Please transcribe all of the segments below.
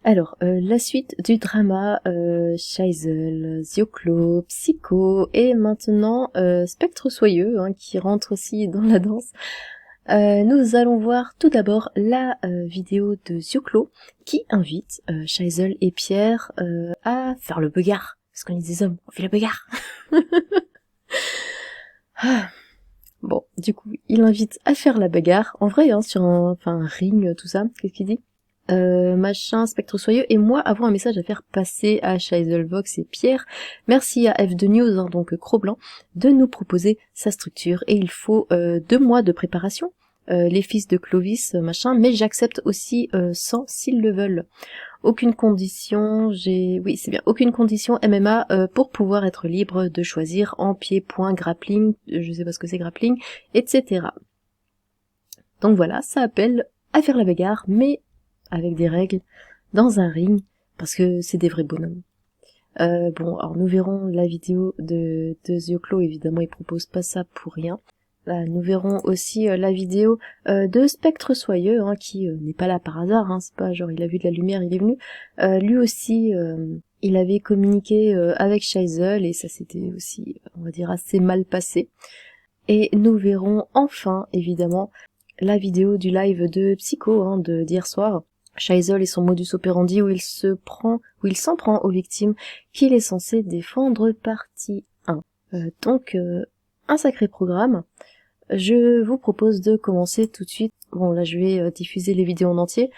Alors, la suite du drama, Scheisel, Zioclo, Psycho et maintenant Spectre Soyeux, hein, qui rentre aussi dans la danse. Nous allons voir tout d'abord la vidéo de Zioclo qui invite Scheisel et Pierre à faire le bagarre. Parce qu'on est des hommes, on fait le bagarre. Ah. Bon, du coup, il invite à faire la bagarre, en vrai, hein, sur un ring, tout ça. Qu'est-ce qu'il dit ? Machin, Spectre Soyeux, et moi avons un message à faire passer à Scheisel-Vox et Pierre. Merci à F2 News, hein, donc Cro-Blanc, de nous proposer sa structure, et il faut 2 mois de préparation, les fils de Clovis, machin, mais j'accepte aussi 100 s'ils le veulent. Aucune condition, oui c'est bien, aucune condition MMA pour pouvoir être libre de choisir en pied-point, grappling, je sais pas ce que c'est grappling, etc. Donc voilà, ça appelle à faire la bagarre, mais avec des règles, dans un ring, parce que c'est des vrais bonhommes. Bon, alors nous verrons la vidéo de Zioclo, évidemment il propose pas ça pour rien. Là, nous verrons aussi la vidéo de Spectre Soyeux, hein, qui n'est pas là par hasard, hein, c'est pas genre il a vu de la lumière, il est venu. Lui aussi, il avait communiqué avec Scheisel, et ça s'était aussi, on va dire, assez mal passé. Et nous verrons enfin, évidemment, la vidéo du live de Psycho, hein, d'hier soir. Scheisel et son modus operandi où il s'en prend aux victimes qu'il est censé défendre, partie 1. Donc, un sacré programme. Je vous propose de commencer tout de suite. Bon, là, je vais diffuser les vidéos en entier.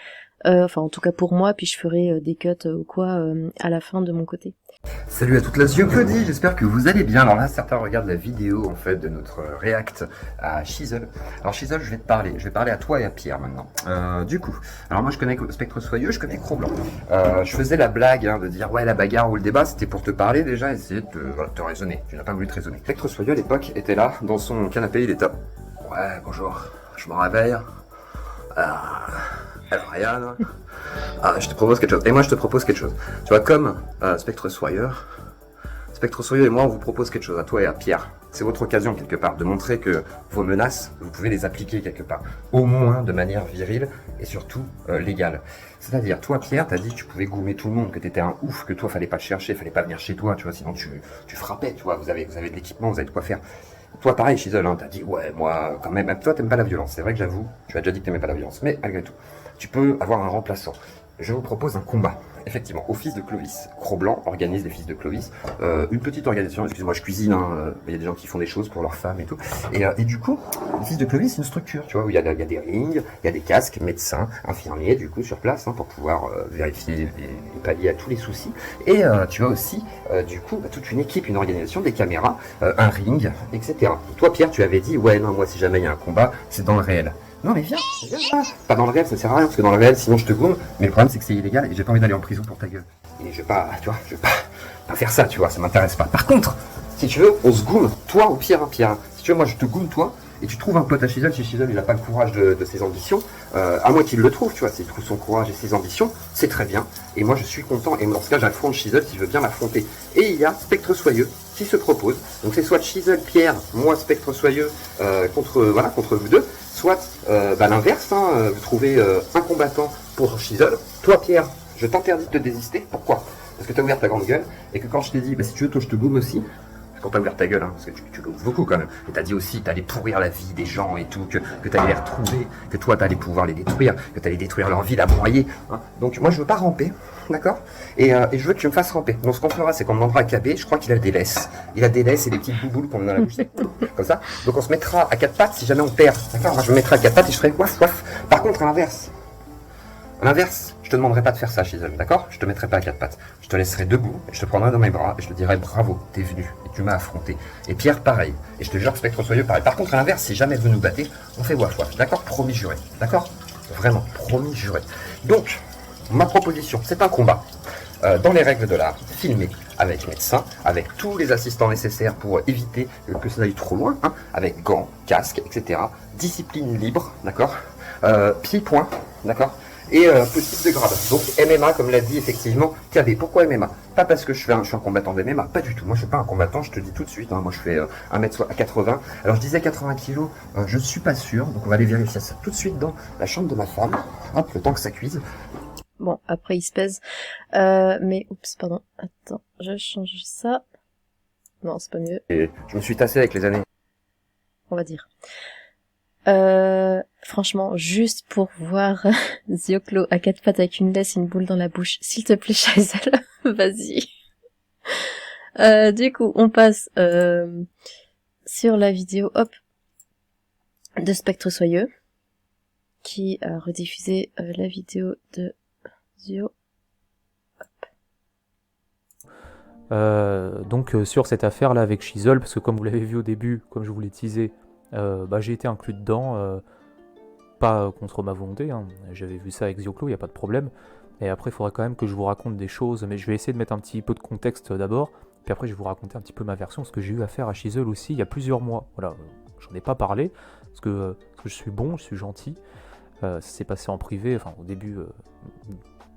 Enfin, en tout cas pour moi, puis je ferai des cuts ou quoi à la fin de mon côté. Salut à toute la Zioclodie, j'espère que vous allez bien. Alors là, certains regardent la vidéo en fait de notre react à Scheisel. Alors Scheisel, je vais parler à toi et à Pierre maintenant. Du coup, alors moi je connais Spectre Soyeux, je connais Cro-Blanc. Je faisais la blague de dire ouais la bagarre ou le débat, c'était pour te parler déjà, essayer de te raisonner. Tu n'as pas voulu te raisonner. Spectre Soyeux à l'époque était là dans son canapé, il était ouais bonjour, je me réveille. Alors Ryan, je te propose quelque chose. Et moi je te propose quelque chose. Tu vois, comme Spectre Soyeux et moi on vous propose quelque chose à toi et à Pierre. C'est votre occasion quelque part de montrer que vos menaces, vous pouvez les appliquer quelque part. Au moins de manière virile et surtout légale. C'est-à-dire, toi Pierre, t'as dit que tu pouvais goumer tout le monde, que t'étais un ouf, que toi fallait pas te chercher, fallait pas venir chez toi, tu vois, sinon tu frappais, tu vois, vous avez de l'équipement, vous avez de quoi faire. Toi pareil Scheisel, hein, t'as dit ouais moi quand même toi t'aimes pas la violence, c'est vrai que j'avoue, tu as déjà dit que t'aimais pas la violence, mais malgré tout, tu peux avoir un remplaçant. Je vous propose un combat. Effectivement, au fils de Clovis. Cro-Blanc organise les fils de Clovis. Une petite organisation, excusez-moi, je cuisine, hein, il y a des gens qui font des choses pour leurs femmes et tout. Et du coup, les fils de Clovis, c'est une structure, tu vois, où il y a des rings, il y a des casques, médecins, infirmiers, du coup, sur place, hein, pour pouvoir vérifier et pallier à tous les soucis. Et tu as aussi, du coup, toute une équipe, une organisation, des caméras, un ring, etc. Toi, Pierre, tu avais dit, ouais, non, moi, si jamais il y a un combat, c'est dans le réel. Non mais viens là. Pas dans le réel, ça sert à rien, parce que dans le réel, sinon je te goume. Mais le problème, c'est que c'est illégal et j'ai pas envie d'aller en prison pour ta gueule. Et je vais pas, tu vois, je vais pas faire ça, tu vois, ça m'intéresse pas. Par contre, si tu veux, on se goume, toi ou Pierre, hein, Pierre. Si tu veux, moi je te goume toi, et tu trouves un pote à Scheisel, si Scheisel il a pas le courage de ses ambitions, à moins qu'il le trouve, tu vois, s'il trouve son courage et ses ambitions, c'est très bien. Et moi je suis content, et dans ce cas j'affronte Scheisel si je veux bien l'affronter. Et il y a Spectre Soyeux qui se propose. Donc c'est soit Scheisel, Pierre, moi Spectre Soyeux, contre vous deux. Soit l'inverse, hein, vous trouvez un combattant pour Scheisel. Toi Pierre, je t'interdis de te désister. Pourquoi ? Parce que tu as ouvert ta grande gueule et que quand je t'ai dit si tu veux toi je te goume aussi, quand t'as ouvert ta gueule, hein, parce que tu goumes beaucoup quand même, et t'as dit aussi que t'allais pourrir la vie des gens et tout, que t'allais les retrouver, que toi t'allais pouvoir les détruire, que t'allais détruire leur vie, la broyer. Hein. Donc moi je veux pas ramper, d'accord, et je veux que tu me fasses ramper. Donc ce qu'on fera, c'est qu'on demandera à KB, je crois qu'il a des laisses. Il a des laisses et des petites bouboules qu'on met dans la bouche, comme ça. Donc on se mettra à 4 pattes si jamais on perd, d'accord. Moi je me mettrai à 4 pattes et je ferai waf waf. Par contre à l'inverse, je te demanderai pas de faire ça, Scheisel, d'accord? Je te mettrai pas à 4 pattes. Je te laisserai debout, et je te prendrai dans mes bras, et je te dirai bravo, t'es venu, et tu m'as affronté. Et Pierre, pareil. Et je te jure que Spectre Soyeux, pareil. Par contre, à l'inverse, si jamais vous nous battez, on fait waf waf, d'accord? Promis juré, d'accord? Vraiment, promis juré. Donc, ma proposition, c'est un combat. Dans les règles de l'art, filmé, avec médecin, avec tous les assistants nécessaires pour éviter que ça aille trop loin, hein, avec gants, casques, etc. Discipline libre, d'accord? Pied-point, d'accord? Et petit de grade. Donc MMA, comme l'a dit effectivement KB. Pourquoi MMA? Pas parce que je suis un combattant de MMA, pas du tout. Moi je suis pas un combattant, je te dis tout de suite. Hein. Moi je fais 1m80. Alors je disais 80 kg, je ne suis pas sûr. Donc on va aller vérifier ça tout de suite dans la chambre de ma femme. Hop, le temps que ça cuise. Bon, après il se pèse. Mais, oups, pardon. Attends, je change ça. Non, c'est pas mieux, Et je me suis tassé avec les années. on va dire. Franchement, juste pour voir Zioclo à quatre pattes avec une laisse et une boule dans la bouche, s'il te plaît, Shaisal, vas-y. Du coup, on passe sur la vidéo, hop, de Spectre Soyeux, qui a rediffusé la vidéo de Zio. Donc sur cette affaire là avec Chisel, parce que comme vous l'avez vu au début, comme je vous l'ai teasé, j'ai été inclus dedans, pas contre ma volonté, hein. J'avais vu ça avec Zioclo, il n'y a pas de problème. Et après il faudrait quand même que je vous raconte des choses, mais je vais essayer de mettre un petit peu de contexte d'abord, puis après je vais vous raconter un petit peu ma version, ce que j'ai eu à faire à Chisel aussi il y a plusieurs mois. Voilà, j'en ai pas parlé, parce que je suis bon, je suis gentil. Ça s'est passé en privé, enfin au début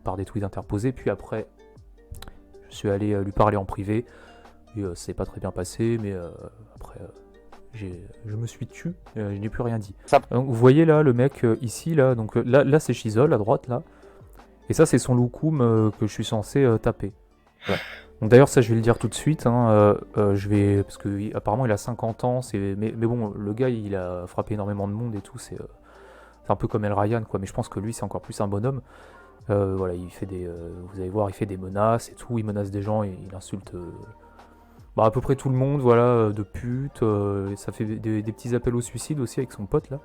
par des tweets interposés, puis après je suis allé lui parler en privé, et ça s'est pas très bien passé, mais après je me suis tu, je n'ai plus rien dit. Donc, vous voyez là le mec ici, là, donc là c'est Chisel à droite là, et ça c'est son loukoum que je suis censé taper. Ouais. Donc d'ailleurs ça je vais le dire tout de suite, hein, je vais, parce que apparemment il a 50 ans, mais bon le gars il a frappé énormément de monde et tout, c'est un peu comme El Ryan quoi, mais je pense que lui c'est encore plus un bonhomme. Voilà, il fait vous allez voir, il fait des menaces et tout, il menace des gens, et il insulte à peu près tout le monde, voilà, de pute, ça fait des petits appels au suicide aussi avec son pote là.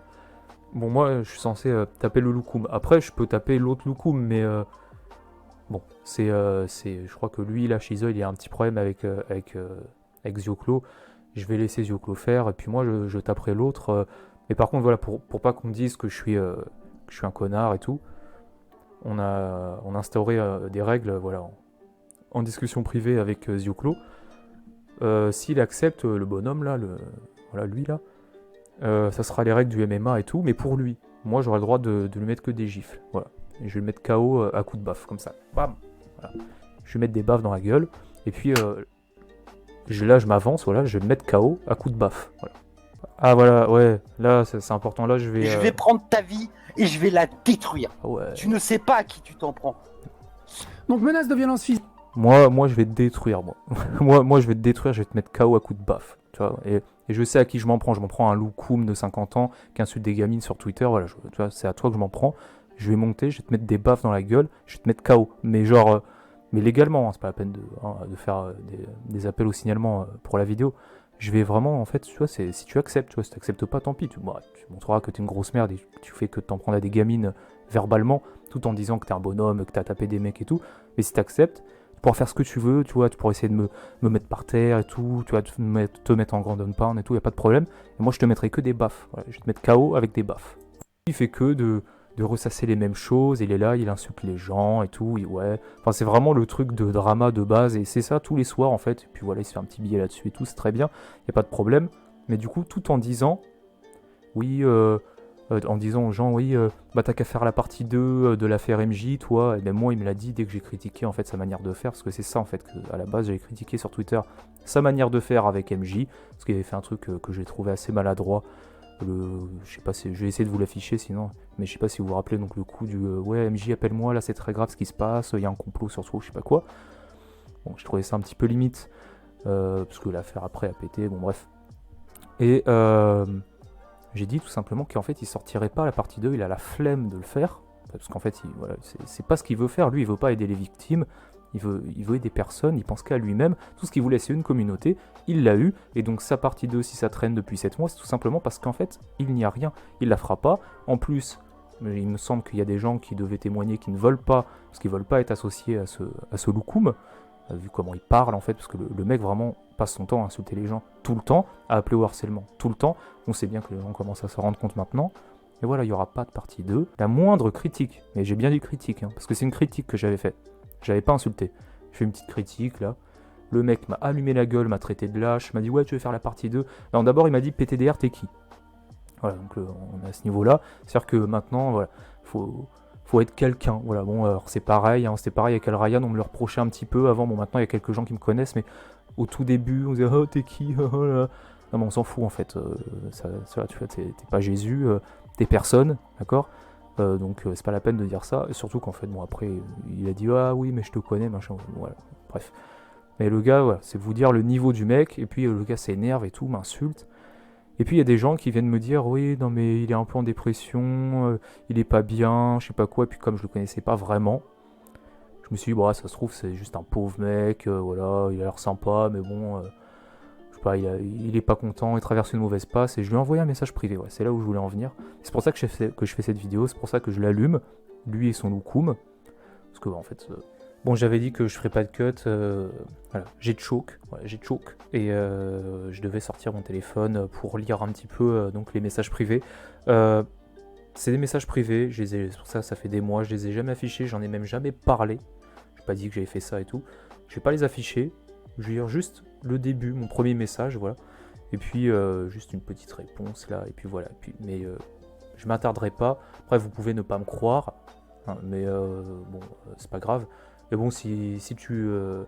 Bon, moi je suis censé taper le loukoum, après je peux taper l'autre loukoum, mais bon, je crois que lui là, Chisel, il a un petit problème avec Zioclo, je vais laisser Zioclo faire, et puis moi je taperai l'autre, mais par contre voilà, pour pas qu'on me dise que je suis un connard et tout, on a instauré des règles, voilà, en discussion privée avec Zioclo. S'il accepte le bonhomme là, voilà, lui là, ça sera les règles du MMA et tout, mais pour lui, moi j'aurai le droit de lui mettre que des gifles, voilà. Et je vais le mettre KO à coups de baffe, comme ça, bam, voilà. Je vais mettre des baffes dans la gueule, et puis là je m'avance, voilà, je vais le mettre KO à coups de baffe, voilà. Ah voilà, ouais, là c'est important, là je vais... Je vais prendre ta vie et je vais la détruire. Ouais. Tu ne sais pas à qui tu t'en prends. Donc menace de violence physique. Moi je vais te détruire, moi. moi je vais te détruire, je vais te mettre KO à coups de baffe, tu vois, et je sais à qui je m'en prends à un loukoum de 50 ans qui insulte des gamines sur Twitter, voilà, tu vois, c'est à toi que je m'en prends, je vais monter, je vais te mettre des baffes dans la gueule, je vais te mettre KO, mais genre, mais légalement, hein, c'est pas la peine de faire des appels au signalement pour la vidéo. Je vais vraiment, en fait, tu vois, si tu acceptes, tu vois, si tu acceptes pas, tant pis, tu montreras que t'es une grosse merde et tu fais que t'en prends à des gamines verbalement, tout en disant que t'es un bonhomme, que t'as tapé des mecs et tout, mais si t'acceptes, tu pourras faire ce que tu veux, tu vois, tu pourras essayer de me mettre par terre et tout, tu vois, te mettre en grand pound et tout, y a pas de problème, et moi je te mettrai que des baffes, voilà, je vais te mettre KO avec des baffes. Il fait que de ressasser les mêmes choses, il est là, il insulte les gens et tout, ouais, enfin c'est vraiment le truc de drama de base, et c'est ça tous les soirs en fait, et puis voilà, il se fait un petit billet là-dessus et tout, c'est très bien, y a pas de problème, mais du coup, tout en disant, oui, en disant aux gens, oui, t'as qu'à faire la partie 2 de l'affaire MJ, toi, et ben moi il me l'a dit dès que j'ai critiqué en fait sa manière de faire, parce que c'est ça en fait, que, à la base j'avais critiqué sur Twitter sa manière de faire avec MJ, parce qu'il avait fait un truc que j'ai trouvé assez maladroit. Je sais pas si je vais essayer de vous l'afficher sinon, mais je sais pas si vous vous rappelez donc le coup du ouais MJ appelle-moi, là c'est très grave ce qui se passe, il y a un complot sur toi, je sais pas quoi. Bon, j'ai trouvé ça un petit peu limite, parce que l'affaire après a pété, bon bref. Et j'ai dit tout simplement qu'en fait il sortirait pas la partie 2, il a la flemme de le faire, parce qu'en fait voilà, c'est pas ce qu'il veut faire, lui il veut pas aider les victimes, il veut aider personne, il pense qu'à lui-même, tout ce qu'il voulait c'est une communauté, il l'a eu, et donc sa partie 2 si ça traîne depuis 7 mois, c'est tout simplement parce qu'en fait il n'y a rien, il la fera pas, en plus il me semble qu'il y a des gens qui devaient témoigner qui ne veulent pas, parce qu'ils veulent pas être associés à ce loukoum, vu comment il parle en fait, parce que le mec vraiment passe son temps à insulter les gens tout le temps, à appeler au harcèlement tout le temps, on sait bien que les gens commencent à se rendre compte maintenant, et voilà, il n'y aura pas de partie 2, la moindre critique, mais j'ai bien dit critique, hein, parce que c'est une critique que j'avais faite, j'avais pas insulté, je fais une petite critique là, le mec m'a allumé la gueule, m'a traité de lâche, m'a dit ouais tu veux faire la partie 2, alors d'abord il m'a dit PTDR t'es qui, voilà, donc on est à ce niveau là, c'est-à-dire que maintenant voilà, faut être quelqu'un, voilà, bon alors c'est pareil, hein, c'était pareil avec El Ryan, on me le reprochait un petit peu avant, bon maintenant il y a quelques gens qui me connaissent, mais au tout début on disait oh t'es qui, oh, là. Non mais on s'en fout en fait, tu vois, t'es pas Jésus, t'es personne, d'accord, Donc c'est pas la peine de dire ça. Et surtout qu'en fait, bon, après, il a dit ah oui, mais je te connais, machin. Voilà, bref. Mais le gars, voilà, c'est vous dire le niveau du mec. Et puis le gars s'énerve et tout, m'insulte. Et puis il y a des gens qui viennent me dire oui, non mais il est un peu en dépression, il est pas bien, je sais pas quoi. Et puis comme je le connaissais pas vraiment, je me suis dit bah ça se trouve c'est juste un pauvre mec, voilà, il a l'air sympa, mais bon, je sais pas, il est pas content, il traverse une mauvaise passe. Et je lui ai envoyé un message privé. Ouais, c'est là où je voulais en venir. C'est pour ça que je fais cette vidéo, c'est pour ça que je l'allume, lui et son loukoum, parce que en fait. Bon, j'avais dit que je ferais pas de cut, voilà, j'ai choke, et je devais sortir mon téléphone pour lire un petit peu donc les messages privés. C'est des messages privés, c'est pour ça fait des mois, je les ai jamais affichés, j'en ai même jamais parlé. J'ai pas dit que j'avais fait ça et tout. Je vais pas les afficher, je vais lire juste le début, mon premier message, voilà. Et puis juste une petite réponse là, et puis voilà. Mais je m'attarderai pas. Après, vous pouvez ne pas me croire, hein, mais bon, c'est pas grave. Mais bon, si tu me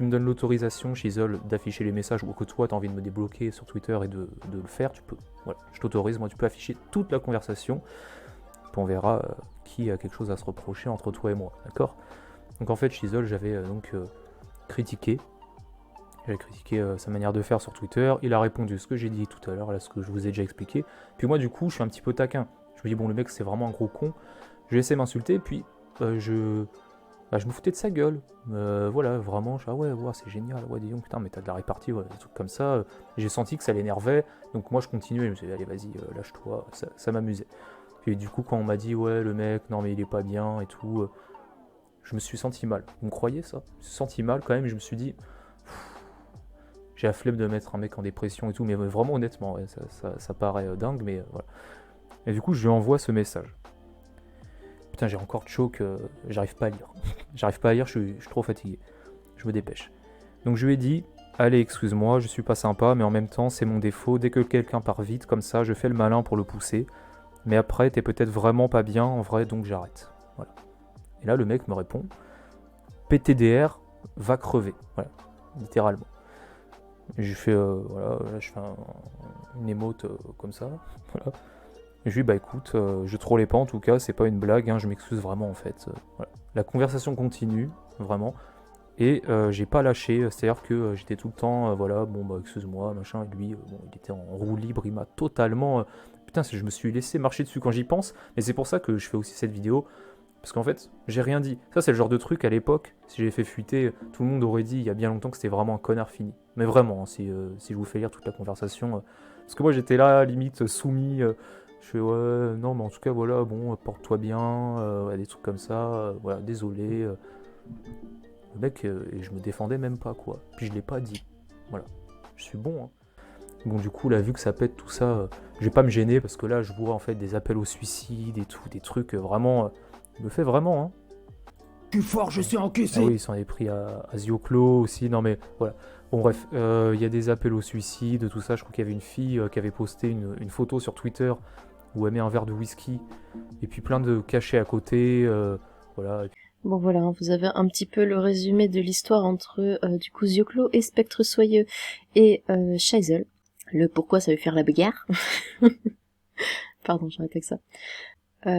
donnes l'autorisation, Chisel, d'afficher les messages, ou que toi, tu as envie de me débloquer sur Twitter et de le faire, tu peux. Voilà, je t'autorise, moi, tu peux afficher toute la conversation. Puis on verra qui a quelque chose à se reprocher entre toi et moi, d'accord? Donc en fait, Chisel, j'avais critiqué. J'avais critiqué sa manière de faire sur Twitter. Il a répondu ce que j'ai dit tout à l'heure, là, ce que je vous ai déjà expliqué. Puis moi, du coup, je suis un petit peu taquin. Je me dis, bon, le mec, c'est vraiment un gros con. Je vais essayer de m'insulter, puis je me foutais de sa gueule, voilà, vraiment, ah ouais, c'est génial, ouais, dis donc, putain, mais t'as de la répartie, voilà, des trucs comme ça. J'ai senti que ça l'énervait, donc moi je continuais, je me suis dit, allez, vas-y, lâche-toi, ça m'amusait. Puis du coup, quand on m'a dit, ouais, le mec, non, mais il est pas bien et tout, je me suis senti mal. Vous me croyez ça? Je me suis senti mal quand même, et je me suis dit, j'ai la flemme de mettre un mec en dépression et tout, mais vraiment, honnêtement, ouais, ça paraît dingue, mais voilà. Et du coup, je lui envoie ce message. Putain, j'ai encore choke, j'arrive pas à lire. J'arrive pas à lire, je suis trop fatigué. Je me dépêche. Donc je lui ai dit, allez, excuse-moi, je suis pas sympa, mais en même temps, c'est mon défaut. Dès que quelqu'un part vite comme ça, je fais le malin pour le pousser. Mais après, t'es peut-être vraiment pas bien, en vrai, donc j'arrête. Voilà. Et là, le mec me répond, PTDR, va crever. Voilà, littéralement. Et je fais, voilà, là, je fais une émote comme ça. Voilà. Et je lui dis, bah écoute, je trollais pas en tout cas, c'est pas une blague, hein, je m'excuse vraiment en fait. Voilà. La conversation continue, vraiment, et j'ai pas lâché, c'est-à-dire que j'étais tout le temps, voilà, bon bah excuse-moi, machin, et lui, bon, il était en roue libre, il m'a totalement... Putain, je me suis laissé marcher dessus quand j'y pense, mais c'est pour ça que je fais aussi cette vidéo, parce qu'en fait, j'ai rien dit. Ça, c'est le genre de truc, à l'époque, si j'ai fait fuiter, tout le monde aurait dit il y a bien longtemps que c'était vraiment un connard fini. Mais vraiment, hein, si je vous fais lire toute la conversation, parce que moi j'étais là, limite, soumis... Je fais ouais, non mais en tout cas voilà, bon, porte-toi bien, des trucs comme ça, voilà, désolé. Le mec, et je me défendais même pas quoi, puis je l'ai pas dit, voilà, je suis bon. Hein. Bon du coup là, vu que ça pète tout ça, je vais pas me gêner parce que là je vois en fait des appels au suicide et tout, des trucs vraiment, il me fait vraiment. Hein. Je suis fort, je suis encaissé. Ah oui, il s'en est pris à Zioclo aussi, non mais voilà. Bon bref, il y a des appels au suicide, tout ça, je crois qu'il y avait une fille qui avait posté une photo sur Twitter où elle met un verre de whisky, et puis plein de cachets à côté, voilà. Bon voilà, hein, vous avez un petit peu le résumé de l'histoire entre du coup Zioclo et Spectre Soyeux et Scheisel. Le pourquoi ça veut faire la bagarre. Pardon, j'arrête avec ça.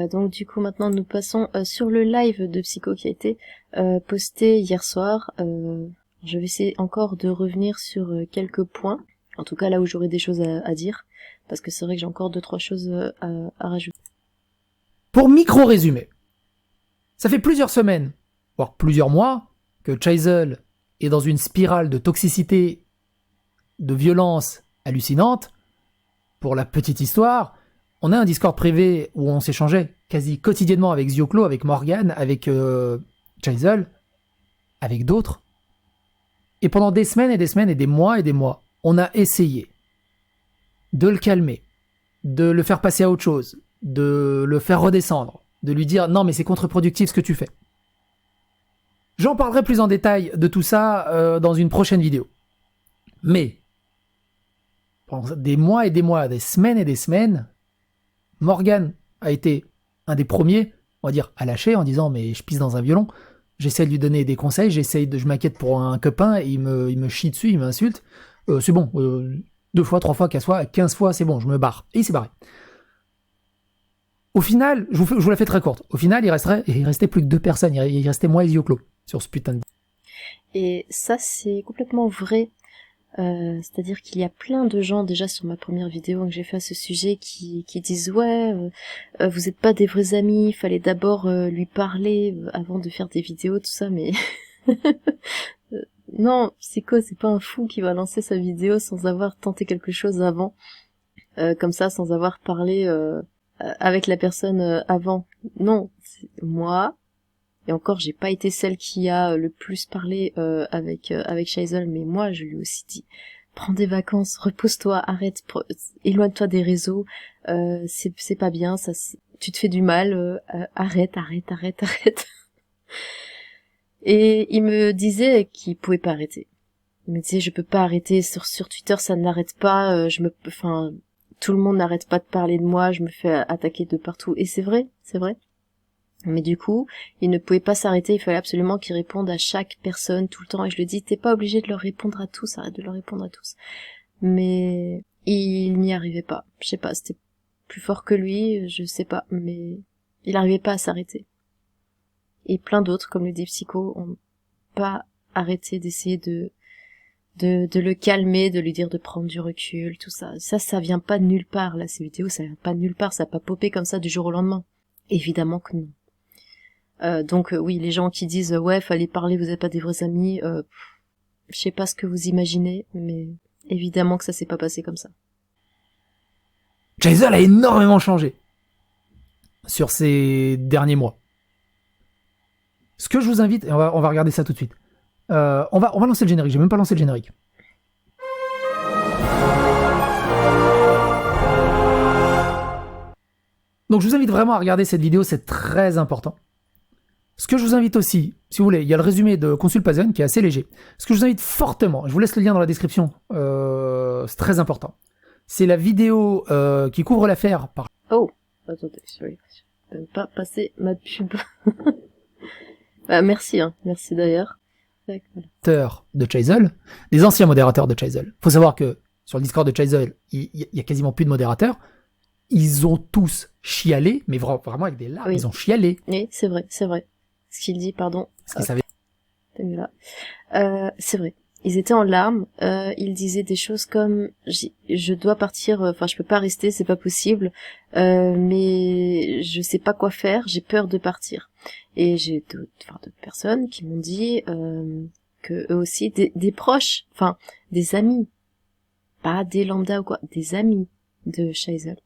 Donc du coup maintenant nous passons sur le live de Psycho qui a été posté hier soir. Je vais essayer encore de revenir sur quelques points, en tout cas là où j'aurai des choses à dire, parce que c'est vrai que j'ai encore 2-3 choses à rajouter. Pour micro-résumer, ça fait plusieurs semaines, voire plusieurs mois, que Scheisel est dans une spirale de toxicité, de violence hallucinante. Pour la petite histoire, on a un Discord privé où on s'échangeait quasi quotidiennement avec Zioclo, avec Morgan, avec Scheisel, avec d'autres. Et pendant des semaines et des semaines et des mois, on a essayé de le calmer, de le faire passer à autre chose, de le faire redescendre, de lui dire « Non, mais c'est contre-productif ce que tu fais ». J'en parlerai plus en détail de tout ça dans une prochaine vidéo. Mais, pendant des mois et des semaines, Morgan a été un des premiers, on va dire, à lâcher en disant « Mais je pisse dans un violon ». J'essaie de lui donner des conseils, je m'inquiète pour un copain, et il me chie dessus, il m'insulte. C'est bon, 2 fois, 3 fois, 4 fois, 15 fois, c'est bon, je me barre. Et il s'est barré. Au final, je vous la fais très courte. Au final, il restait plus que 2 personnes. Il restait moi et Yoclo sur ce putain de... Et ça, c'est complètement vrai. C'est-à-dire qu'il y a plein de gens déjà sur ma première vidéo que j'ai fait à ce sujet qui disent ouais, vous êtes pas des vrais amis, fallait d'abord lui parler avant de faire des vidéos, tout ça, mais non, c'est quoi, c'est pas un fou qui va lancer sa vidéo sans avoir tenté quelque chose avant, comme ça, sans avoir parlé avec la personne avant. Non, moi. Et encore, j'ai pas été celle qui a le plus parlé avec Shaisel, mais moi, je lui ai aussi dit, prends des vacances, repose-toi, arrête, éloigne-toi des réseaux, c'est pas bien, ça, tu te fais du mal, arrête. Et il me disait qu'il pouvait pas arrêter. Il me disait, je peux pas arrêter sur Twitter, ça n'arrête pas, tout le monde n'arrête pas de parler de moi, je me fais attaquer de partout. Et c'est vrai. Mais du coup, il ne pouvait pas s'arrêter, il fallait absolument qu'il réponde à chaque personne tout le temps. Et je lui dis, t'es pas obligé de leur répondre à tous, arrête de leur répondre à tous. Mais il n'y arrivait pas. Je sais pas, c'était plus fort que lui, je sais pas, mais il n'arrivait pas à s'arrêter. Et plein d'autres, comme le dit Psycho, ont pas arrêté d'essayer de le calmer, de lui dire de prendre du recul, tout ça. Ça vient pas de nulle part, là, ces vidéos, ça vient pas de nulle part, ça a pas popé comme ça du jour au lendemain. Évidemment que non. Donc oui, les gens qui disent ouais, fallait parler, vous êtes pas des vrais amis, je sais pas ce que vous imaginez, mais évidemment que ça s'est pas passé comme ça. Shaisel a énormément changé sur ces derniers mois. Ce que je vous invite, et on va regarder ça tout de suite. On va lancer le générique, j'ai même pas lancé le générique. Donc je vous invite vraiment à regarder cette vidéo, c'est très important. Ce que je vous invite aussi, si vous voulez, il y a le résumé de Consul Pazen qui est assez léger. Ce que je vous invite fortement, je vous laisse le lien dans la description, c'est très important. C'est la vidéo qui couvre l'affaire par... Oh, attendez, sorry, je peux pas passer ma pub. Bah, merci d'ailleurs. De Shaisel, des anciens modérateurs de Shaisel. Faut savoir que sur le Discord de Shaisel, il y a quasiment plus de modérateurs. Ils ont tous chialé, mais vraiment avec des larmes, oui. Ils ont chialé. Oui, c'est vrai. Ce qu'il dit, pardon. Ce qu'il savait. T'as mis là. C'est vrai. Ils étaient en larmes. Ils disaient des choses comme je dois partir. Enfin, je peux pas rester, c'est pas possible. Mais je sais pas quoi faire. J'ai peur de partir. Et j'ai d'autres personnes qui m'ont dit que eux aussi, des proches, enfin des amis, pas des lambda ou quoi, des amis de Shaisel,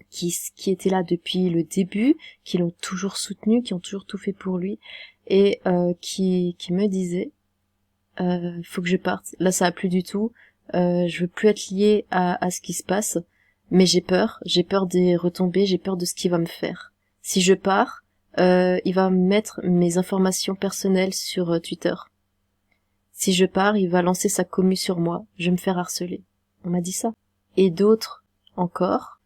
qui étaient là depuis le début, qui l'ont toujours soutenu, qui ont toujours tout fait pour lui, et qui me disaient faut que je parte. Là, ça a plus du tout. Je veux plus être liée à ce qui se passe, mais j'ai peur des retombées, j'ai peur de ce qu'il va me faire. Si je pars, il va mettre mes informations personnelles sur Twitter. Si je pars, il va lancer sa commu sur moi. Je vais me faire harceler. On m'a dit ça. Et d'autres encore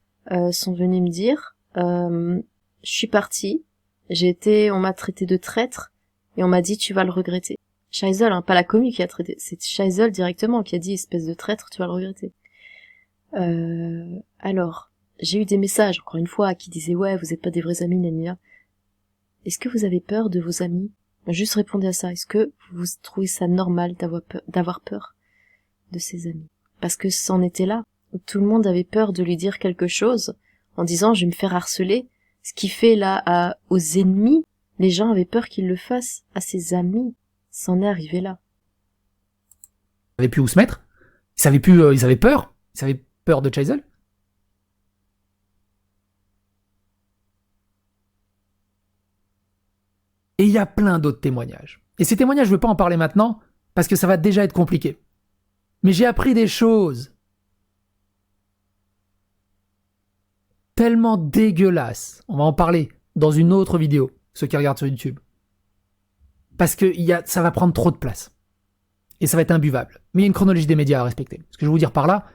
sont venus me dire je suis partie, on m'a traité de traître et on m'a dit tu vas le regretter. Shaisel, pas la commu qui a traité, c'est Shaisel directement qui a dit espèce de traître, tu vas le regretter. Alors, j'ai eu des messages encore une fois qui disaient ouais, vous êtes pas des vrais amis, Nania. Est-ce que vous avez peur de vos amis? Juste répondez à ça. Est-ce que vous trouvez ça normal d'avoir peur de ses amis? Parce que c'en était là, où tout le monde avait peur de lui dire quelque chose, en disant je vais me faire harceler. Ce qui fait là aux ennemis, les gens avaient peur qu'il le fasse à ses amis. C'en est arrivé là. Ils savaient plus où se mettre. Ils avaient peur. Ils avaient peur de Shaisel. Et il y a plein d'autres témoignages. Et ces témoignages, je ne veux pas en parler maintenant, parce que ça va déjà être compliqué. Mais j'ai appris des choses tellement dégueulasses. On va en parler dans une autre vidéo, ceux qui regardent sur YouTube. Parce que ça va prendre trop de place. Et ça va être imbuvable. Mais il y a une chronologie des médias à respecter. Ce que je veux vous dire par là,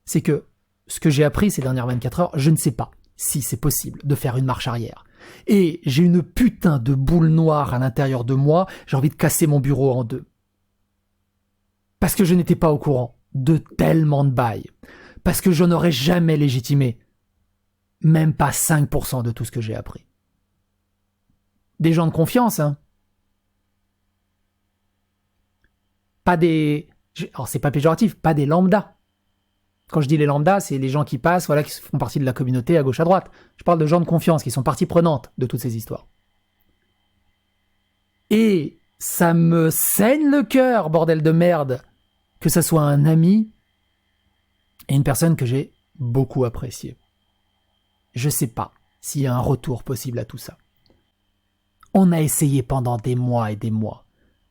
c'est que ce que j'ai appris ces dernières 24 heures, je ne sais pas si c'est possible de faire une marche arrière. Et j'ai une putain de boule noire à l'intérieur de moi, j'ai envie de casser mon bureau en deux. Parce que je n'étais pas au courant de tellement de bails. Parce que je n'aurais jamais légitimé même pas 5% de tout ce que j'ai appris. Des gens de confiance, hein. Pas des... Alors c'est pas péjoratif, pas des lambdas. Quand je dis les lambdas, c'est les gens qui passent, voilà, qui font partie de la communauté à gauche à droite. Je parle de gens de confiance, qui sont partie prenante de toutes ces histoires. Et ça me saigne le cœur, bordel de merde, que ça soit un ami et une personne que j'ai beaucoup appréciée. Je sais pas s'il y a un retour possible à tout ça. On a essayé pendant des mois et des mois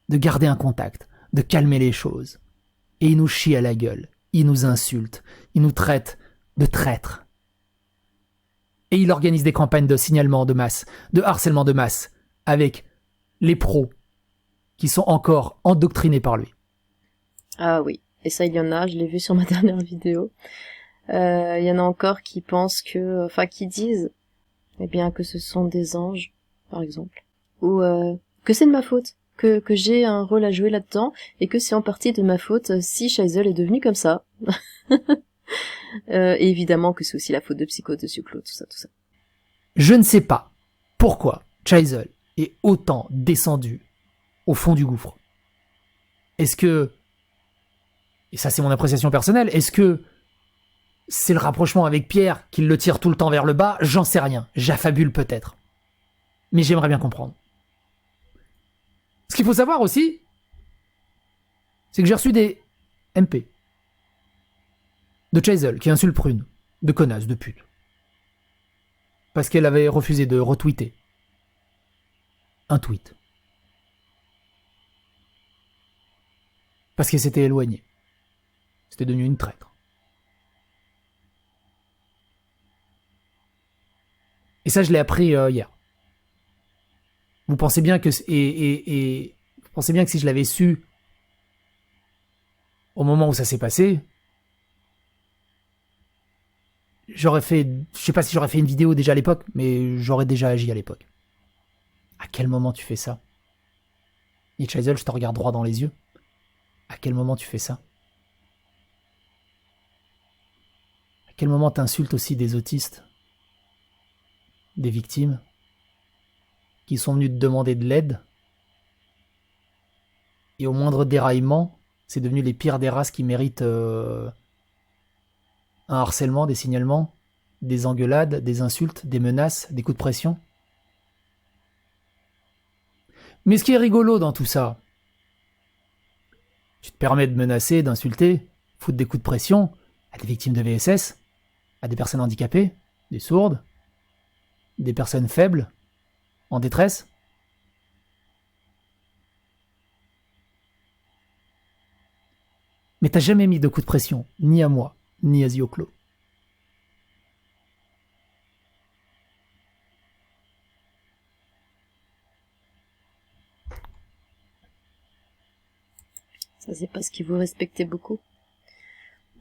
de garder un contact, de calmer les choses. Et il nous chie à la gueule, il nous insulte, il nous traite de traîtres. Et il organise des campagnes de signalement de masse, de harcèlement de masse, avec les pros qui sont encore endoctrinés par lui. Ah oui, et ça il y en a, je l'ai vu sur ma dernière vidéo. Il y en a encore qui pensent que, enfin qui disent, eh bien que ce sont des anges, par exemple, ou que c'est de ma faute, que j'ai un rôle à jouer là-dedans, et que c'est en partie de ma faute si Shaisel est devenu comme ça. Et évidemment que c'est aussi la faute de Psycho, de Cyclo, tout ça. Je ne sais pas pourquoi Shaisel est autant descendu au fond du gouffre. Est-ce que, et ça c'est mon appréciation personnelle, est-ce que c'est le rapprochement avec Pierre qui le tire tout le temps vers le bas? J'en sais rien, j'affabule peut-être. Mais j'aimerais bien comprendre. Ce qu'il faut savoir aussi, c'est que j'ai reçu des MP de Shaisel qui insulte Prune, de connasse, de pute. Parce qu'elle avait refusé de retweeter un tweet. Parce qu'elle s'était éloignée. C'était devenu une traître. Et ça, je l'ai appris hier. Vous pensez bien que vous pensez bien que si je l'avais su au moment où ça s'est passé, j'aurais fait, je sais pas si j'aurais fait une vidéo déjà à l'époque, mais j'aurais déjà agi à l'époque. À quel moment tu fais ça? Et Shaisel, je te regarde droit dans les yeux. À quel moment tu fais ça? À quel moment t'insultes aussi des autistes, des victimes, qui sont venus te demander de l'aide, et au moindre déraillement, c'est devenu les pires des races qui méritent un harcèlement, des signalements, des engueulades, des insultes, des menaces, des coups de pression. Mais ce qui est rigolo dans tout ça, tu te permets de menacer, d'insulter, foutre des coups de pression à des victimes de VSS, à des personnes handicapées, des sourdes, des personnes faibles, en détresse. Mais t'as jamais mis de coup de pression, ni à moi, ni à Zioclo. Ça c'est parce qu'il vous respectait beaucoup.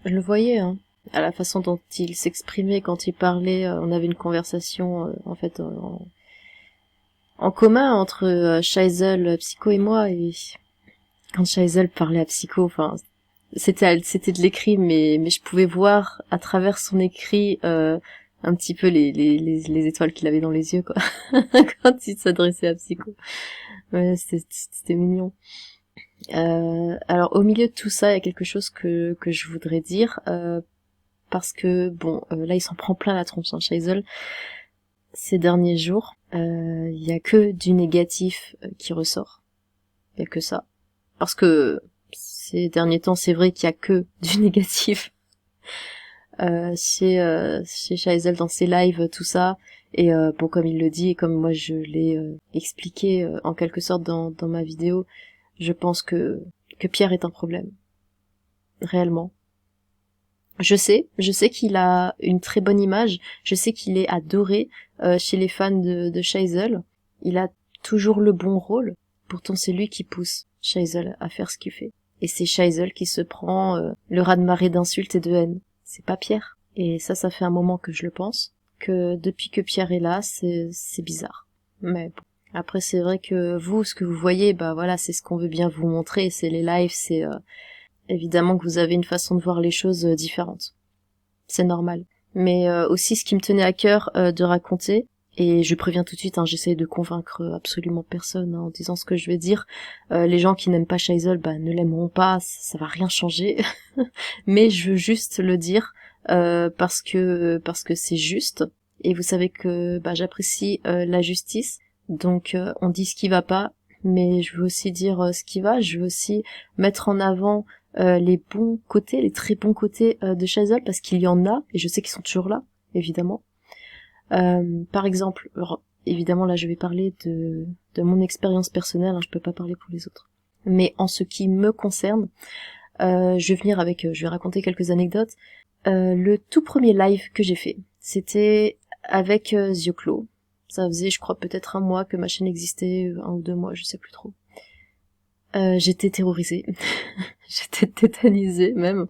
Je le voyais, hein, à la façon dont il s'exprimait quand il parlait. On avait une conversation, en fait, en commun entre Shaisel, Psycho et moi. Et quand Shaisel parlait à Psycho, enfin, c'était de l'écrit, mais je pouvais voir à travers son écrit un petit peu les étoiles qu'il avait dans les yeux, quoi, quand il s'adressait à Psycho. Ouais, c'était mignon. Alors au milieu de tout ça, il y a quelque chose que je voudrais dire, parce que bon, là il s'en prend plein la tronche, hein, Shaisel. Ces derniers jours, il y a que du négatif qui ressort. Il y a que ça. Parce que ces derniers temps, c'est vrai qu'il y a que du négatif chez Shaisel dans ses lives, tout ça. Et bon, comme il le dit, et comme moi je l'ai expliqué en quelque sorte dans ma vidéo, je pense que Pierre est un problème. Réellement. Je sais qu'il a une très bonne image, je sais qu'il est adoré chez les fans de Shaisel. Il a toujours le bon rôle, pourtant c'est lui qui pousse Shaisel à faire ce qu'il fait. Et c'est Shaisel qui se prend le raz-de-marée d'insultes et de haine. C'est pas Pierre. Et ça fait un moment que je le pense, que depuis que Pierre est là, c'est bizarre. Mais bon. Après, c'est vrai que vous, ce que vous voyez, bah voilà, c'est ce qu'on veut bien vous montrer, c'est les lives, c'est évidemment que vous avez une façon de voir les choses différentes. C'est normal. mais aussi ce qui me tenait à cœur de raconter. Et je préviens tout de suite, hein, j'essaye de convaincre absolument personne, hein, en disant ce que je vais dire. Les gens qui n'aiment pas Shaisel, ne l'aimeront pas, ça va rien changer. Mais je veux juste le dire parce que c'est juste. Et vous savez que j'apprécie la justice, donc on dit ce qui va pas, mais je veux aussi dire ce qui va. Je veux aussi mettre en avant les bons côtés, les très bons côtés de Shaisel, parce qu'il y en a, et je sais qu'ils sont toujours là, évidemment. Par exemple, alors, évidemment là je vais parler de mon expérience personnelle, hein, je peux pas parler pour les autres. Mais en ce qui me concerne, je vais raconter quelques anecdotes. Le tout premier live que j'ai fait, c'était avec Zioclo. Ça faisait, je crois, peut-être un mois que ma chaîne existait, 1 ou 2 mois, je sais plus trop. J'étais terrorisée, j'étais tétanisée même.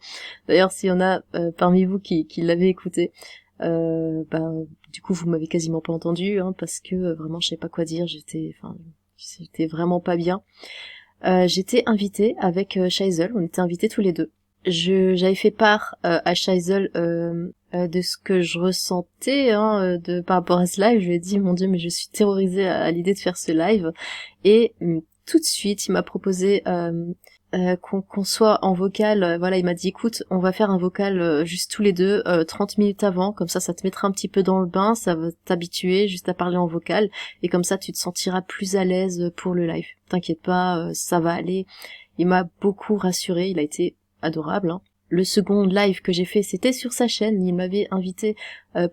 D'ailleurs, s'il y en a parmi vous qui l'avaient écouté, du coup vous m'avez quasiment pas entendu, hein, parce que vraiment je sais pas quoi dire, j'étais vraiment pas bien. J'étais invitée avec Shaisel, on était invités tous les deux. J'avais fait part à Shaisel de ce que je ressentais, hein, par rapport à ce live. Je lui ai dit, mon Dieu, mais je suis terrorisée à l'idée de faire ce live. Et tout de suite, il m'a proposé qu'on soit en vocal. Voilà, il m'a dit, écoute, on va faire un vocal juste tous les deux, 30 minutes avant, comme ça te mettra un petit peu dans le bain, ça va t'habituer juste à parler en vocal, et comme ça tu te sentiras plus à l'aise pour le live. T'inquiète pas, ça va aller. Il m'a beaucoup rassurée, il a été adorable, hein. Le second live que j'ai fait, c'était sur sa chaîne. Il m'avait invité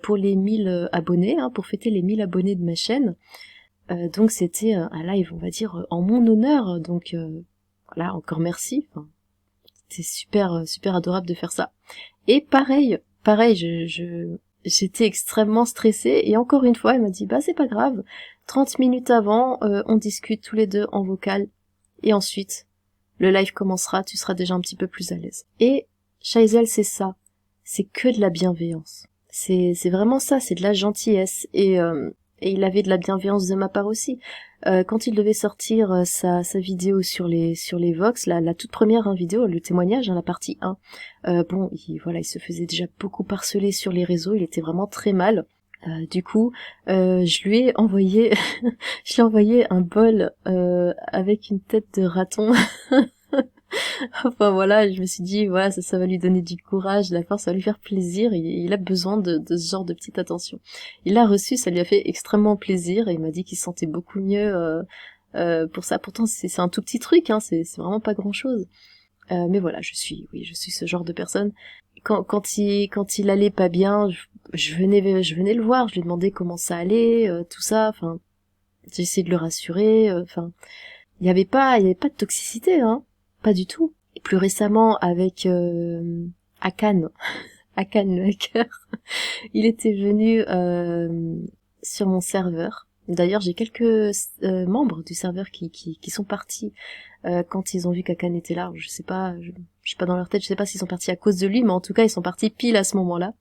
pour les 1000 abonnés, hein, pour fêter les 1000 abonnés de ma chaîne. Donc c'était un live, on va dire, en mon honneur. Donc voilà, encore merci. Enfin, c'était super adorable de faire ça. Et pareil, j'étais extrêmement stressée. Et encore une fois, il m'a dit, c'est pas grave. 30 minutes avant, on discute tous les deux en vocal. Et ensuite, le live commencera, tu seras déjà un petit peu plus à l'aise. Et Shaisel, c'est ça. C'est que de la bienveillance. C'est vraiment ça, c'est de la gentillesse. Et il avait de la bienveillance de ma part aussi. Quand il devait sortir sa vidéo sur les Vox, la toute première vidéo, le témoignage, hein, la partie 1, il se faisait déjà beaucoup harceler sur les réseaux, il était vraiment très mal. Du coup, je lui ai envoyé un bol avec une tête de raton. Enfin voilà, je me suis dit, voilà, ça va lui donner du courage, de la force, ça va lui faire plaisir, il a besoin de ce genre de petite attention. Il l'a reçu, ça lui a fait extrêmement plaisir, et il m'a dit qu'il se sentait beaucoup mieux pour ça. Pourtant, c'est un tout petit truc, hein, c'est vraiment pas grand-chose. Mais voilà, je suis ce genre de personne. Quand il allait pas bien, je venais le voir, je lui demandais comment ça allait, tout ça, enfin, j'ai essayé de le rassurer, enfin, il y avait pas de toxicité, hein. Pas du tout. Et plus récemment, avec Akan, Akan le hacker, il était venu sur mon serveur. D'ailleurs, j'ai quelques membres du serveur qui sont partis quand ils ont vu qu'Akan était là. Je sais pas dans leur tête, je sais pas s'ils sont partis à cause de lui, mais en tout cas, ils sont partis pile à ce moment-là.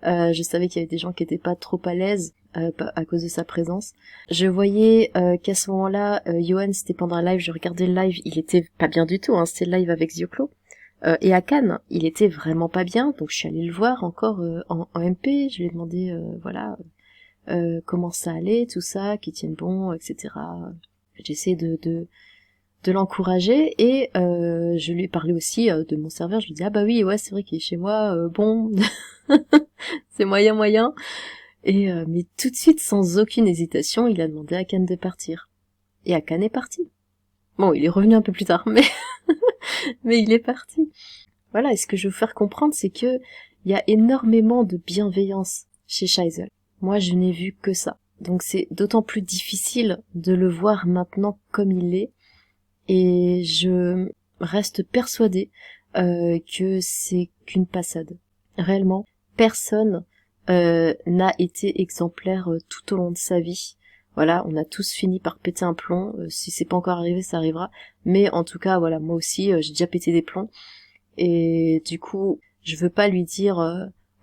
Je savais qu'il y avait des gens qui étaient pas trop à l'aise à cause de sa présence. Je voyais qu'à ce moment-là, Yohan, c'était pendant un live, je regardais le live, il était pas bien du tout, hein, c'était le live avec Zioclo. Et à Cannes, il était vraiment pas bien, donc je suis allée le voir encore en MP, je lui ai demandé, comment ça allait, tout ça, qu'il tienne bon, etc. J'essaie de l'encourager, et je lui ai parlé aussi de mon serveur, je lui ai dit, ah bah oui, ouais, c'est vrai qu'il est chez moi, bon, c'est moyen. Et mais tout de suite, sans aucune hésitation, il a demandé à Akan de partir. Et Akan est parti. Bon, il est revenu un peu plus tard, mais il est parti. Voilà, et ce que je veux faire comprendre, c'est que il y a énormément de bienveillance chez Shaisel. Moi, je n'ai vu que ça. Donc c'est d'autant plus difficile de le voir maintenant comme il est. Et je reste persuadée que c'est qu'une passade. Réellement, personne n'a été exemplaire tout au long de sa vie. Voilà, on a tous fini par péter un plomb. Si c'est pas encore arrivé, ça arrivera. Mais en tout cas, voilà, moi aussi, j'ai déjà pété des plombs. Et du coup, je veux pas lui dire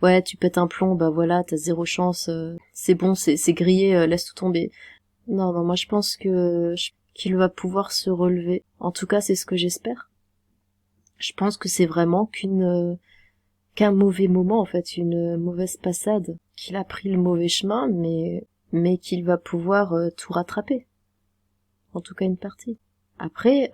ouais, tu pètes un plomb, bah voilà, t'as 0 chance, c'est bon, c'est grillé, laisse tout tomber. Non, moi je pense qu'il va pouvoir se relever. En tout cas, c'est ce que j'espère. Je pense que c'est vraiment qu'une qu'un mauvais moment, en fait, une mauvaise passade, qu'il a pris le mauvais chemin, mais qu'il va pouvoir tout rattraper. En tout cas, une partie. Après,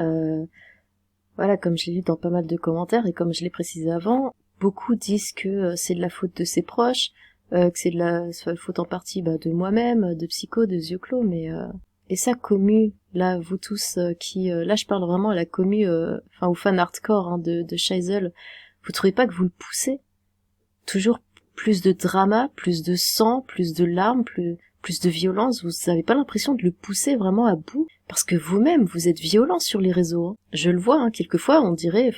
voilà, comme je l'ai lu dans pas mal de commentaires, et comme je l'ai précisé avant, beaucoup disent que c'est de la faute de ses proches, que c'est de la faute en partie de moi-même, de Psycho, de Zioclo, mais... Et ça, commu, là, vous tous qui... là, je parle vraiment à la commu, aux fans hardcore de Scheisel, vous trouvez pas que vous le poussez? Toujours plus de drama, plus de sang, plus de larmes, plus de violence, vous avez pas l'impression de le pousser vraiment à bout? Parce que vous-même, vous êtes violent sur les réseaux. Hein. Je le vois, quelquefois, on dirait...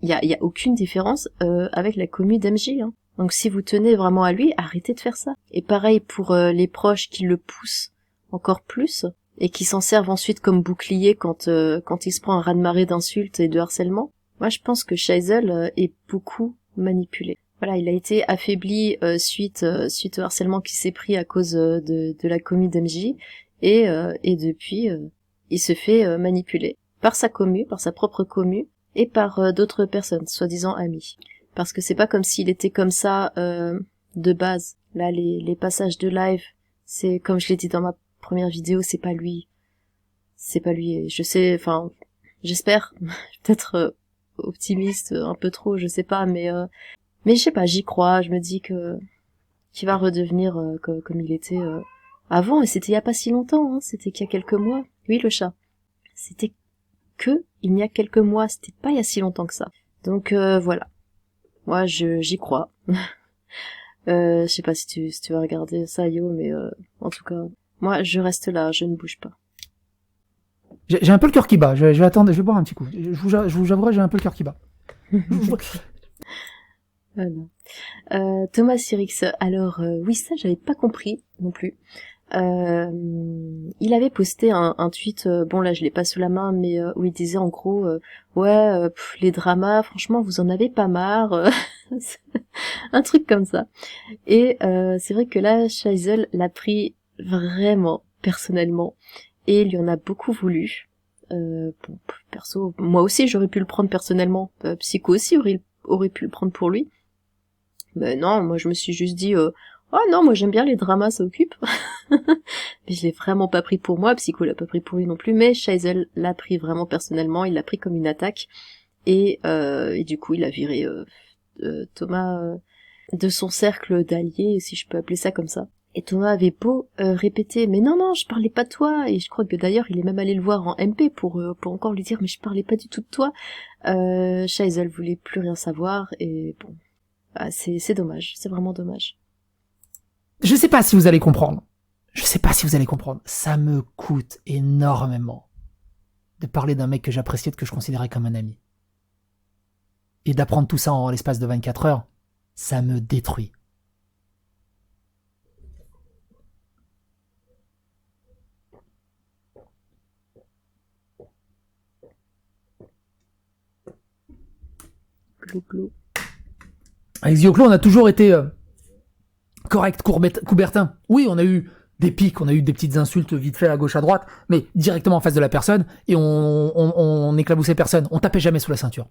il y a aucune différence avec la commu d'MJ. Hein. Donc si vous tenez vraiment à lui, arrêtez de faire ça. Et pareil pour les proches qui le poussent encore plus, et qui s'en servent ensuite comme bouclier quand il se prend un raz-de-marée d'insultes et de harcèlement. Moi, je pense que Scheisel est beaucoup manipulé. Voilà, il a été affaibli suite au harcèlement qu'il s'est pris à cause de la commu d'MJ, et depuis, il se fait manipuler par sa commu, par sa propre commu, et par d'autres personnes, soi-disant amis. Parce que c'est pas comme s'il était comme ça de base. Là, les passages de live, c'est comme je l'ai dit dans ma première vidéo, c'est pas lui. C'est pas lui. Et je sais, j'espère, peut-être optimiste un peu trop, je sais pas, mais je sais pas, j'y crois. Je me dis qu'il va redevenir comme il était avant. Et c'était il y a pas si longtemps, hein, c'était qu'il y a quelques mois. Oui, le chat. C'était il y a quelques mois, c'était pas il y a si longtemps que ça. Donc voilà. Moi j'y crois. Je sais pas si tu vas regarder ça, Yo, mais en tout cas, moi je reste là, je ne bouge pas. J'ai un peu le cœur qui bat, je vais attendre, je vais boire un petit coup. Je vous avouerai, j'ai un peu le cœur qui bat. Thomas Sirix, alors oui, ça j'avais pas compris non plus. Il avait posté un tweet, bon là je l'ai pas sous la main, mais où il disait en gros les dramas, franchement vous en avez pas marre, un truc comme ça. Et c'est vrai que là Scheisel l'a pris vraiment personnellement et il lui en a beaucoup voulu. Perso, moi aussi j'aurais pu le prendre personnellement, Psycho aussi aurait pu le prendre pour lui. Mais non, moi je me suis juste dit oh non, moi j'aime bien les dramas, ça occupe. Mais je l'ai vraiment pas pris pour moi, Psycho l'a pas pris pour lui non plus, mais Scheisel l'a pris vraiment personnellement, il l'a pris comme une attaque, et du coup il a viré Thomas de son cercle d'alliés, si je peux appeler ça comme ça. Et Thomas avait beau répéter, mais non, je parlais pas de toi, et je crois que d'ailleurs il est même allé le voir en MP pour encore lui dire, mais je parlais pas du tout de toi. Scheisel voulait plus rien savoir, et bon, c'est dommage, c'est vraiment dommage. Je sais pas si vous allez comprendre. Ça me coûte énormément de parler d'un mec que j'appréciais, que je considérais comme un ami. Et d'apprendre tout ça en l'espace de 24 heures, ça me détruit. Glou. Avec Zioclo, on a toujours été correct, Coubertin. Oui, on a eu des pics, on a eu des petites insultes vite fait à gauche à droite, mais directement en face de la personne, et on éclaboussait personne, on tapait jamais sous la ceinture.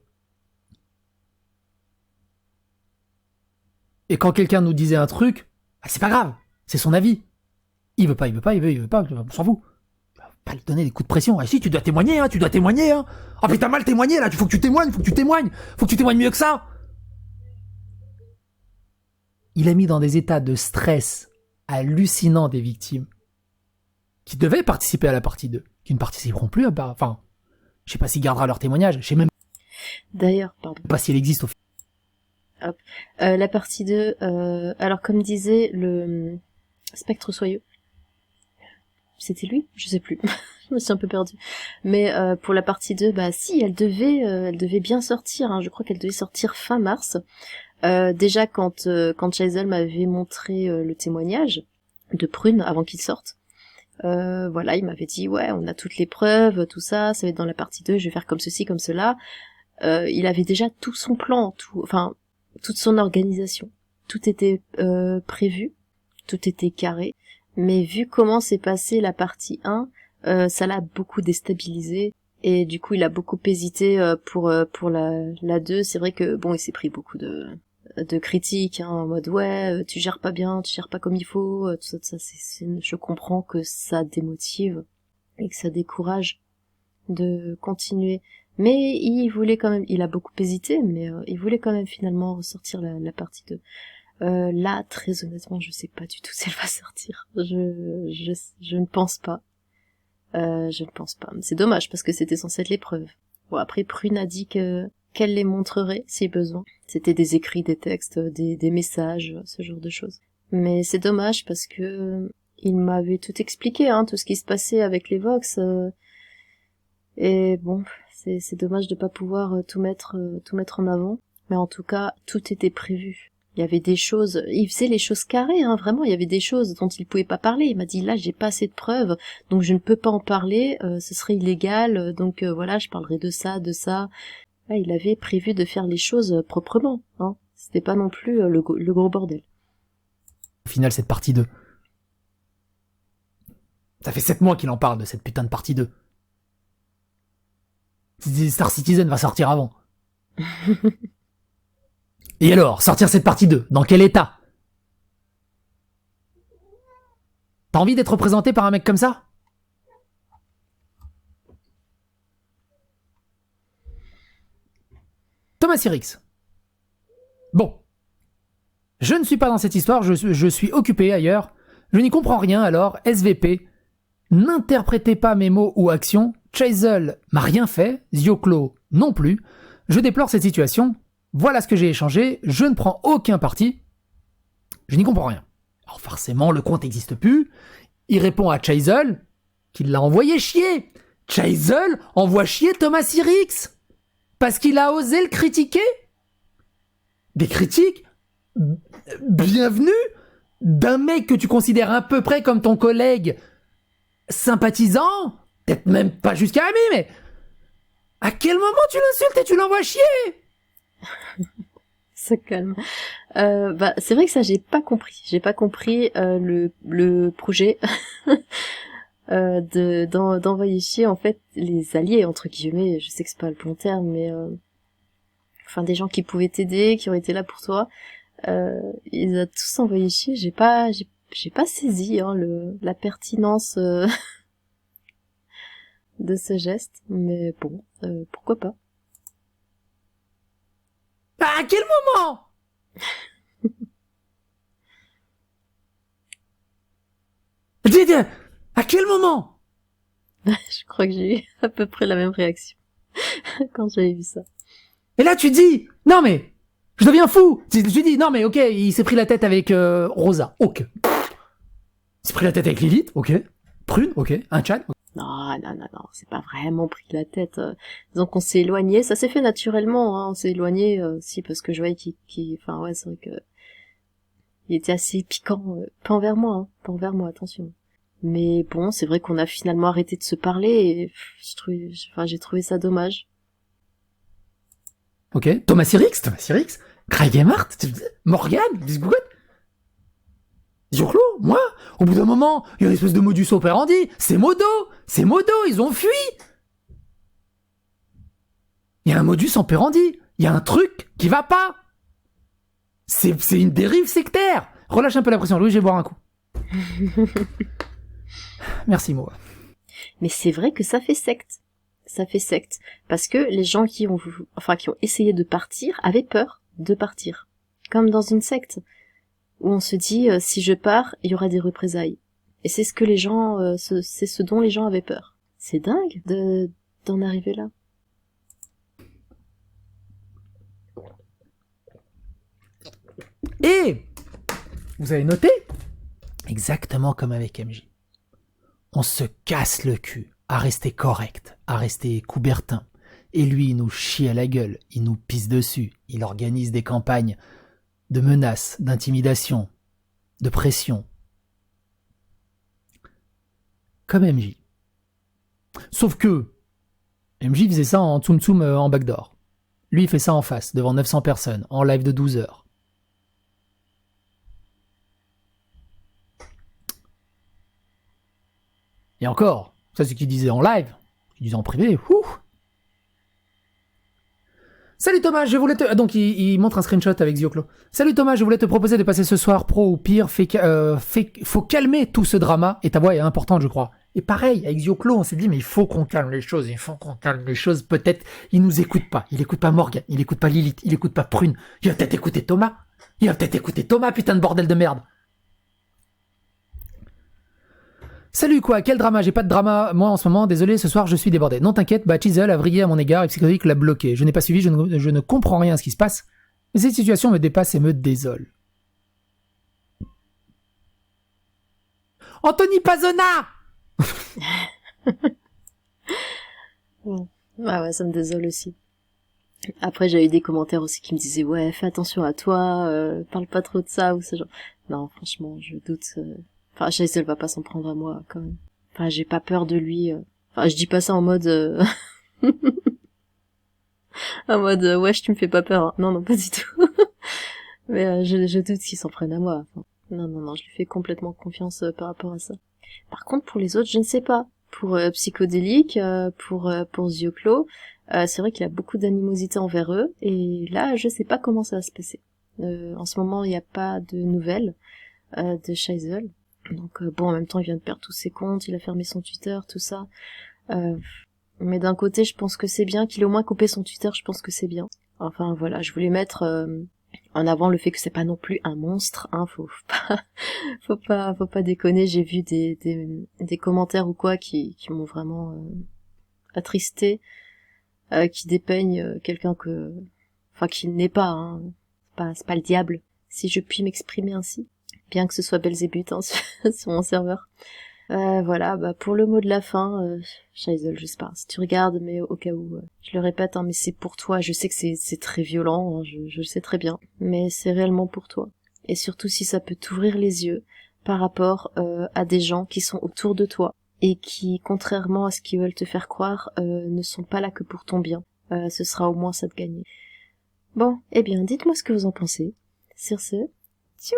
Et quand quelqu'un nous disait un truc, c'est pas grave, c'est son avis. Il veut pas, on s'en fout. On va pas lui donner des coups de pression. Ah si, tu dois témoigner. Ah putain, mal témoigné là, faut que tu témoignes, faut que tu témoignes mieux que ça. Il a mis dans des états de stress hallucinants des victimes qui devaient participer à la partie 2, qui ne participeront plus je sais pas s'il gardera leur témoignage, je sais même D'ailleurs, pardon. pas si elle existe au final. Hop. La partie 2, alors comme disait le Spectre Soyeux, c'était lui? Je sais plus. Je me suis un peu perdue. Mais pour la partie 2, si, elle devait bien sortir, hein. Je crois qu'elle devait sortir fin mars. Déjà quand Scheisel m'avait montré le témoignage de Prune avant qu'il sorte, voilà, il m'avait dit ouais, on a toutes les preuves, tout ça, ça va être dans la partie 2, je vais faire comme ceci, comme cela. Il avait déjà tout son plan, toute son organisation. Tout était prévu, tout était carré, mais vu comment s'est passée la partie 1, ça l'a beaucoup déstabilisé. Et du coup, il a beaucoup hésité pour la 2. C'est vrai que bon, il s'est pris beaucoup de de critiques, hein, en mode ouais, tu gères pas bien, tu gères pas comme il faut, tout ça, je comprends que ça démotive et que ça décourage de continuer. Mais il voulait quand même, il a beaucoup hésité, mais il voulait quand même finalement ressortir la partie 2. Là, très honnêtement, je sais pas du tout si elle va sortir. Je ne pense pas. Je ne pense pas. C'est dommage parce que c'était censé être l'épreuve. Bon, après, Prune a dit qu'elle les montrerait si besoin. C'était des écrits, des textes, des messages, ce genre de choses. Mais c'est dommage parce que il m'avait tout expliqué, hein, tout ce qui se passait avec les Vox. Et bon, c'est dommage de pas pouvoir tout mettre en avant. Mais en tout cas, tout était prévu. Il y avait des choses, il faisait les choses carrées, hein, vraiment, il y avait des choses dont il pouvait pas parler. Il m'a dit, là, j'ai pas assez de preuves, donc je ne peux pas en parler, ce serait illégal, donc voilà, je parlerai de ça. Là, il avait prévu de faire les choses proprement, hein. C'était pas non plus le gros bordel. Au final, cette partie 2. Ça fait 7 mois qu'il en parle de cette putain de partie 2. Star Citizen va sortir avant. Et alors, sortir cette partie 2, dans quel état? T'as envie d'être représenté par un mec comme ça? Thomas Sirix. Bon. Je ne suis pas dans cette histoire, je suis occupé ailleurs. Je n'y comprends rien alors, SVP. N'interprétez pas mes mots ou actions. Chazelle m'a rien fait, Zioclo non plus. Je déplore cette situation. Voilà ce que j'ai échangé, je ne prends aucun parti. Je n'y comprends rien. Alors forcément, le compte n'existe plus. Il répond à Chazelle, qui l'a envoyé chier. Chazelle envoie chier Thomas Sirix parce qu'il a osé le critiquer. Des critiques bienvenues d'un mec que tu considères à peu près comme ton collègue sympathisant, peut-être même pas jusqu'à ami, mais à quel moment tu l'insultes et tu l'envoies chier? Ça calme. C'est vrai que ça, j'ai pas compris. J'ai pas compris le projet d'envoyer chier en fait les alliés entre guillemets. Je sais que c'est pas le bon terme, mais enfin des gens qui pouvaient t'aider, qui auraient été là pour toi. Ils ont tous envoyé chier. J'ai pas saisi hein, la pertinence de ce geste, mais bon, pourquoi pas. À quel moment? À quel moment? Je crois que j'ai eu à peu près la même réaction quand j'avais vu ça. Et là tu dis, non mais, je deviens fou. Tu dis, non mais ok, il s'est pris la tête avec Rosa, ok. Il s'est pris la tête avec Lilith, ok. Prune, ok. Un Chan. Non, c'est pas vraiment pris la tête. Disons qu'on s'est éloigné, ça s'est fait naturellement, hein, on s'est éloigné, si, parce que je voyais enfin ouais, c'est vrai que il était assez piquant, pas envers moi, attention. Mais bon, c'est vrai qu'on a finalement arrêté de se parler et j'ai trouvé ça dommage. Ok. Thomas Sirix, Craig Emart, Morgan, Disgood. Zurlo, moi, au bout d'un moment, il y a une espèce de modus operandi. C'est modo, ils ont fui. Il y a un modus operandi. Il y a un truc qui va pas. C'est une dérive sectaire. Relâche un peu la pression, Louis, je vais boire un coup. Merci, Mo. Mais c'est vrai que ça fait secte. Parce que les gens qui ont essayé de partir avaient peur de partir. Comme dans une secte. Où on se dit, si je pars, il y aura des représailles. Et c'est ce dont les gens avaient peur. C'est dingue d'en arriver là. Et vous avez noté, exactement comme avec MJ, on se casse le cul à rester correct, à rester coubertin. Et lui, il nous chie à la gueule, il nous pisse dessus, il organise des campagnes de menaces, d'intimidation, de pression. Comme MJ. Sauf que MJ faisait ça en tsum tsum en backdoor. Lui, il fait ça en face, devant 900 personnes, en live de 12 heures. Et encore, ça c'est ce qu'il disait en live, il disait en privé, ouh. Salut Thomas, je voulais te... Donc il montre un screenshot avec Zioclo. Salut Thomas, je voulais te proposer de passer ce soir pro ou pire, faut calmer tout ce drama, et ta voix est importante je crois. Et pareil, avec Zioclo, on s'est dit mais il faut qu'on calme les choses, peut-être il nous écoute pas, il écoute pas Morgan, il écoute pas Lilith, il écoute pas Prune, il va peut-être écouter Thomas, putain de bordel de merde. Salut quoi, quel drama, j'ai pas de drama moi en ce moment, désolé ce soir je suis débordé. Non t'inquiète, Chisel a vrillé à mon égard et Psychotic l'a bloqué. Je n'ai pas suivi, je ne comprends rien à ce qui se passe, mais cette situation me dépasse et me désole. Anthony Pazona. Ah ouais, ça me désole aussi. Après, j'ai eu des commentaires aussi qui me disaient ouais, fais attention à toi, parle pas trop de ça ou ce genre. Non, franchement, je doute. Enfin, Chase, elle va pas s'en prendre à moi quand même. Enfin, j'ai pas peur de lui. Enfin, je dis pas ça en mode en mode wesh, tu me fais pas peur. Hein. Non, pas du tout. Mais je doute qu'il s'en prenne à moi. Enfin, non, je lui fais complètement confiance par rapport à ça. Par contre, pour les autres, je ne sais pas. Pour Psychodélique, pour Zioclo, c'est vrai qu'il a beaucoup d'animosité envers eux, et là, je sais pas comment ça va se passer. En ce moment, il n'y a pas de nouvelles de Scheisel. Donc bon, en même temps, il vient de perdre tous ses comptes, il a fermé son Twitter, tout ça. Mais d'un côté, je pense que c'est bien qu'il ait au moins coupé son Twitter, je pense que c'est bien. Enfin, voilà, je voulais mettre en avant le fait que c'est pas non plus un monstre, hein, faut pas déconner. J'ai vu des commentaires ou quoi qui m'ont vraiment attristé, qui dépeignent quelqu'un qu'il n'est pas, hein. C'est pas le diable, si je puis m'exprimer ainsi. Bien que ce soit Belzébuth, hein, sur mon serveur. Voilà, pour le mot de la fin, Scheisel, je sais pas, si tu regardes, mais au cas où, je le répète, hein, mais c'est pour toi, je sais que c'est très violent, hein, je le sais très bien, mais c'est réellement pour toi. Et surtout si ça peut t'ouvrir les yeux par rapport à des gens qui sont autour de toi, et qui, contrairement à ce qu'ils veulent te faire croire, ne sont pas là que pour ton bien. Ce sera au moins ça de gagner. Bon, eh bien, dites-moi ce que vous en pensez. Sur ce, tchou!